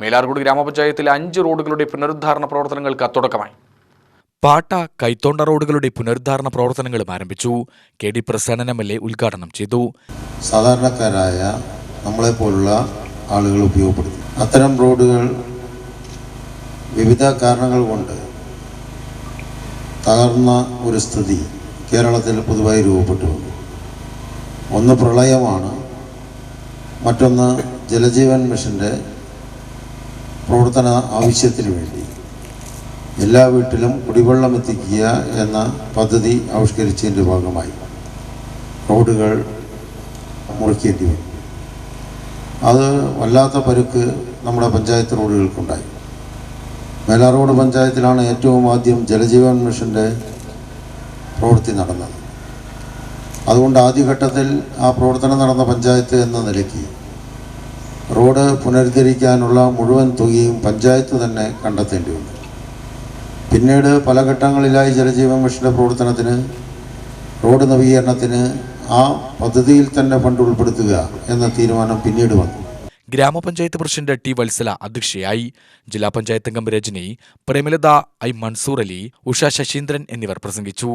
മേലാർകോട് ഗ്രാമപഞ്ചായത്തിലെ 5 റോഡുകളുടെ പുനരുദ്ധാരണ പ്രവർത്തനങ്ങൾക്ക് തുടക്കമായി. പാട്ട, കൈത്തോണ്ട റോഡുകളുടെ പുനരുദ്ധാരണ പ്രവർത്തനങ്ങളും ആരംഭിച്ചു. KD പ്രസന്നൻ MLA ഉദ്ഘാടനം ചെയ്തു. സാധാരണക്കാരായ നമ്മളെപ്പോലുള്ള ആളുകൾ ഉപയോഗപ്പെടുത്തി അത്തരം റോഡുകൾ വിവിധ കാരണങ്ങൾ കൊണ്ട് തകർന്ന ഒരു സ്ഥിതി കേരളത്തിൽ പൊതുവായി രൂപപ്പെട്ടു വന്നു. ഒന്ന് പ്രളയമാണ്, മറ്റൊന്ന് ജലജീവൻ മിഷൻ്റെ പ്രവർത്തന ആവശ്യത്തിന് വേണ്ടി എല്ലാ വീട്ടിലും കുടിവെള്ളം എത്തിക്കുക എന്ന പദ്ധതി ആവിഷ്കരിച്ചതിൻ്റെ ഭാഗമായി റോഡുകൾ മുറിക്കേണ്ടി വന്നു. അത് വല്ലാത്ത പരുക്ക് നമ്മുടെ പഞ്ചായത്ത് റോഡുകൾക്കുണ്ടായി. മേലാർകോട് പഞ്ചായത്തിലാണ് ഏറ്റവും ആദ്യം ജലജീവൻ മിഷൻ്റെ പ്രവൃത്തി നടന്നത്. അതുകൊണ്ട് ആദ്യഘട്ടത്തിൽ ആ പ്രവർത്തനം നടന്ന പഞ്ചായത്ത് എന്ന നിലയ്ക്ക് റോഡ് പുനരുദ്ധരിക്കാനുള്ള മുഴുവൻ തുകയും പഞ്ചായത്ത് തന്നെ കണ്ടെത്തേണ്ടി വന്നു. പിന്നീട് പല ഘട്ടങ്ങളിലായി ജലജീവൻ മിഷൻ്റെ പ്രവർത്തനത്തിന്, റോഡ് നവീകരണത്തിന് ആ പദ്ധതിയിൽ തന്നെ ഫണ്ട് ഉൾപ്പെടുത്തുക എന്ന തീരുമാനം പിന്നീട് വന്നു. ഗ്രാമപഞ്ചായത്ത് പ്രസിഡന്റ് T. വത്സല അധ്യക്ഷയായി. ജില്ലാ പഞ്ചായത്ത് അംഗം രജനി, പ്രേമലത, I. മൻസൂർ അലി, ഉഷ ശശീന്ദ്രൻ എന്നിവർ പ്രസംഗിച്ചു.